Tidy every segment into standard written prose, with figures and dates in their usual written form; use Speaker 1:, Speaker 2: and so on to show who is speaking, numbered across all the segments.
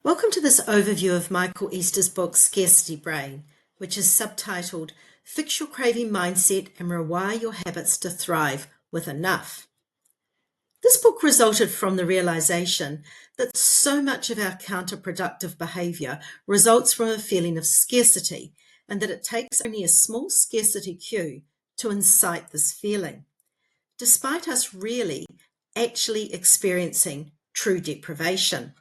Speaker 1: Welcome to this overview of Michael Easter's book, Scarcity Brain, which is subtitled Fix Your Craving Mindset and Rewire Your Habits to Thrive with Enough. This book resulted from the realization that so much of our counterproductive behavior results from a feeling of scarcity, and that it takes only a small scarcity cue to incite this feeling, despite us really actually experiencing true deprivation.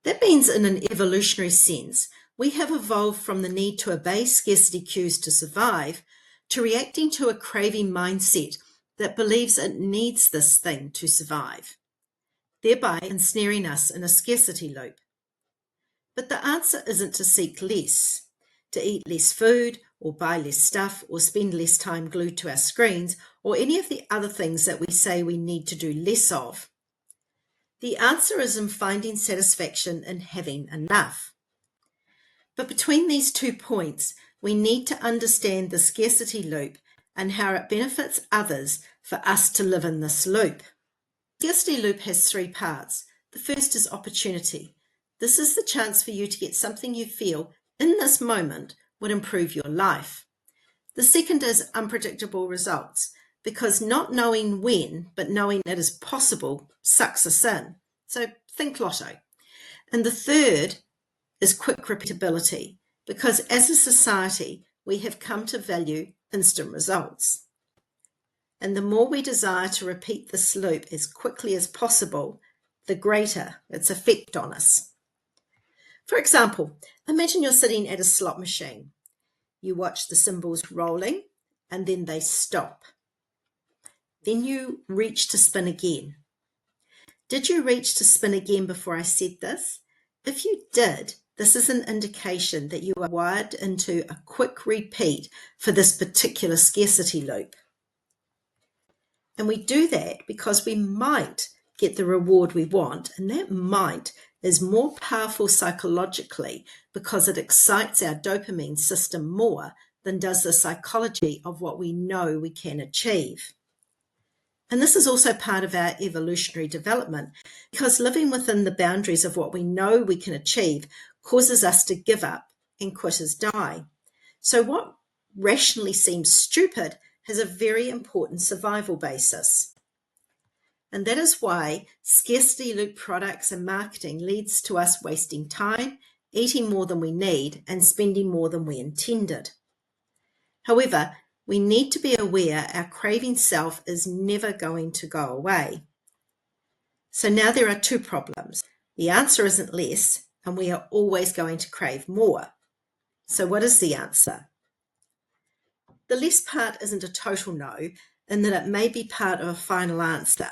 Speaker 1: That means, in an evolutionary sense, we have evolved from the need to obey scarcity cues to survive to reacting to a craving mindset that believes it needs this thing to survive, thereby ensnaring us in a scarcity loop. But the answer isn't to seek less, to eat less food, or buy less stuff, or spend less time glued to our screens, or any of the other things that we say we need to do less of. The answer is in finding satisfaction in having enough. But between these 2 points, we need to understand the scarcity loop and how it benefits others for us to live in this loop. The scarcity loop has 3 parts. The first is opportunity. This is the chance for you to get something you feel in this moment would improve your life. The second is unpredictable results, because not knowing when, but knowing it is possible, sucks us in. So think lotto. And the third is quick repeatability, because as a society, we have come to value instant results. And the more we desire to repeat this loop as quickly as possible, the greater its effect on us. For example, imagine you're sitting at a slot machine. You watch the symbols rolling, and then they stop. Then you reach to spin again. Did you reach to spin again before I said this? If you did, this is an indication that you are wired into a quick repeat for this particular scarcity loop. And we do that because we might get the reward we want, and that might is more powerful psychologically because it excites our dopamine system more than does the psychology of what we know we can achieve. And this is also part of our evolutionary development, because living within the boundaries of what we know we can achieve causes us to give up and quit as die. So what rationally seems stupid has a very important survival basis. And that is why scarcity loop products and marketing leads to us wasting time, eating more than we need, and spending more than we intended. However, we need to be aware our craving self is never going to go away. So now there are 2 problems. The answer isn't less, and we are always going to crave more. So what is the answer? The less part isn't a total no, in that it may be part of a final answer,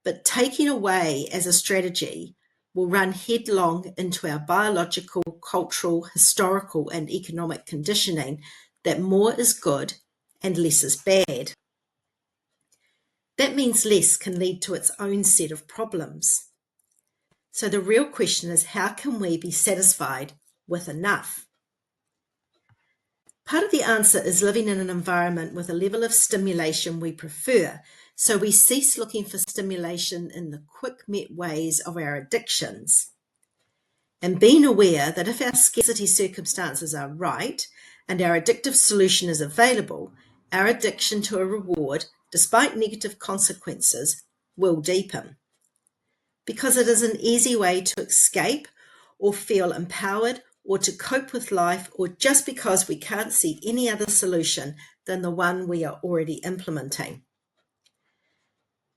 Speaker 1: but taking away as a strategy will run headlong into our biological, cultural, historical, and economic conditioning that more is good and less is bad. That means less can lead to its own set of problems. So the real question is, how can we be satisfied with enough? Part of the answer is living in an environment with a level of stimulation we prefer, so we cease looking for stimulation in the quick met ways of our addictions. And being aware that if our scarcity circumstances are right and our addictive solution is available, our addiction to a reward, despite negative consequences, will deepen. Because it is an easy way to escape or feel empowered or to cope with life, or just because we can't see any other solution than the one we are already implementing.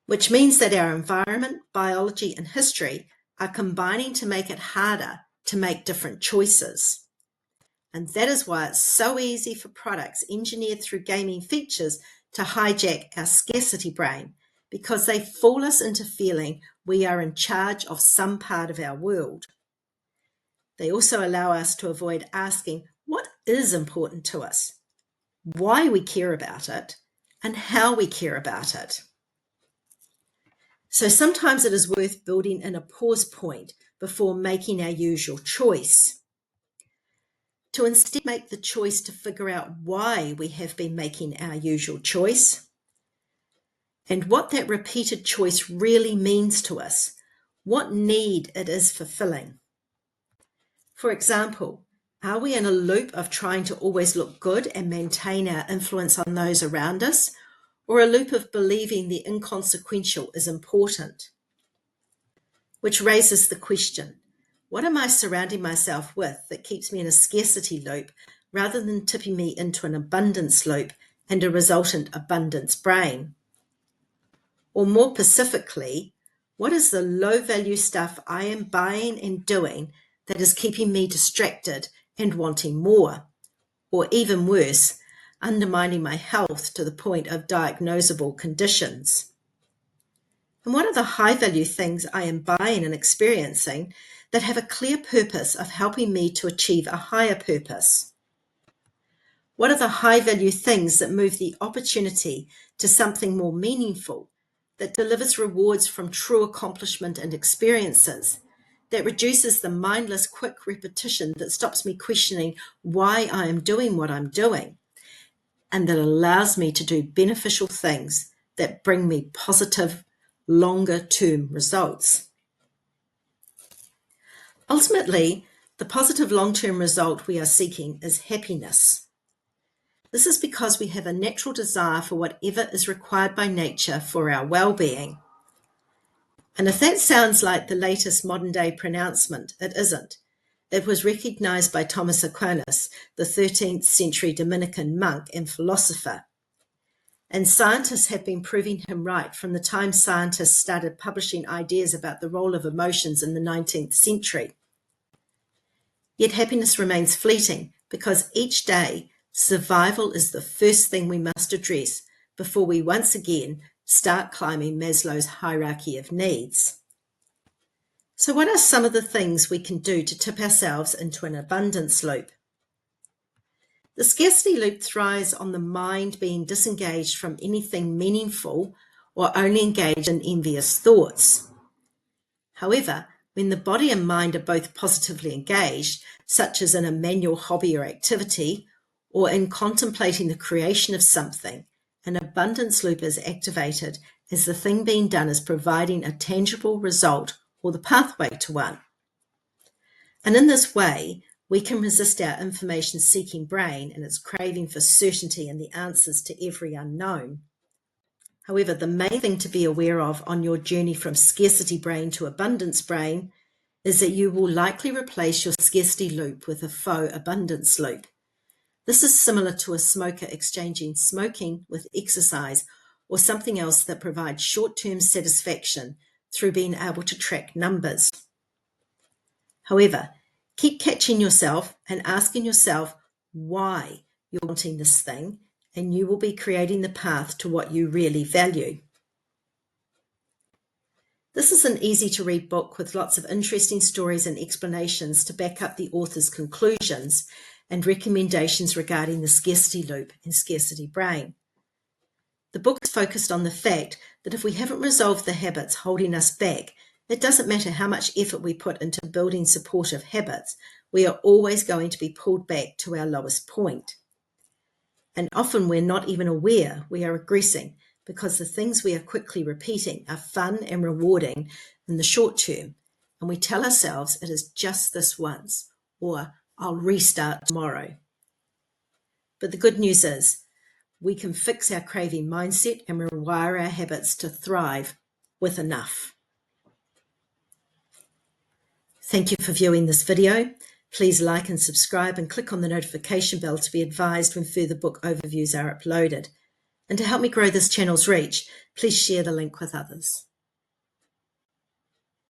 Speaker 1: Which means that our environment, biology, and history are combining to make it harder to make different choices. And that is why it's so easy for products engineered through gaming features to hijack our scarcity brain, because they fool us into feeling we are in charge of some part of our world. They also allow us to avoid asking what is important to us, why we care about it, and how we care about it. So sometimes it is worth building in a pause point before making our usual choice, to instead make the choice to figure out why we have been making our usual choice and what that repeated choice really means to us. what need it is fulfilling. For example, are we in a loop of trying to always look good and maintain our influence on those around us, or a loop of believing the inconsequential is important? Which raises the question, what am I surrounding myself with that keeps me in a scarcity loop rather than tipping me into an abundance loop and a resultant abundance brain? Or more specifically, what is the low-value stuff I am buying and doing that is keeping me distracted and wanting more? Or even worse, undermining my health to the point of diagnosable conditions? And what are the high-value things I am buying and experiencing that have a clear purpose of helping me to achieve a higher purpose? What are the high-value things that move the opportunity to something more meaningful, that delivers rewards from true accomplishment and experiences, that reduces the mindless quick repetition that stops me questioning why I am doing what I'm doing, and that allows me to do beneficial things that bring me positive, longer-term results? Ultimately, the positive long-term result we are seeking is happiness. This is because we have a natural desire for whatever is required by nature for our well-being. And if that sounds like the latest modern-day pronouncement, it isn't. It was recognized by Thomas Aquinas, the 13th century Dominican monk and philosopher. And scientists have been proving him right from the time scientists started publishing ideas about the role of emotions in the 19th century. Yet happiness remains fleeting because each day, survival is the first thing we must address before we once again start climbing Maslow's hierarchy of needs. So what are some of the things we can do to tip ourselves into an abundance loop? The scarcity loop thrives on the mind being disengaged from anything meaningful or only engaged in envious thoughts. However, when the body and mind are both positively engaged, such as in a manual hobby or activity, or in contemplating the creation of something, an abundance loop is activated as the thing being done is providing a tangible result or the pathway to one. And in this way, we can resist our information-seeking brain and its craving for certainty and the answers to every unknown. However, the main thing to be aware of on your journey from scarcity brain to abundance brain is that you will likely replace your scarcity loop with a faux abundance loop. This is similar to a smoker exchanging smoking with exercise or something else that provides short-term satisfaction through being able to track numbers. However, keep catching yourself and asking yourself why you're wanting this thing, and you will be creating the path to what you really value. This is an easy-to-read book with lots of interesting stories and explanations to back up the author's conclusions and recommendations regarding the scarcity loop and scarcity brain. The book is focused on the fact that if we haven't resolved the habits holding us back, it doesn't matter how much effort we put into building supportive habits, we are always going to be pulled back to our lowest point. And often we're not even aware we are regressing because the things we are quickly repeating are fun and rewarding in the short term, and we tell ourselves it is just this once, or I'll restart tomorrow. But the good news is, we can fix our craving mindset and rewire our habits to thrive with enough. Thank you for viewing this video. Please like and subscribe and click on the notification bell to be advised when further book overviews are uploaded. And to help me grow this channel's reach, please share the link with others.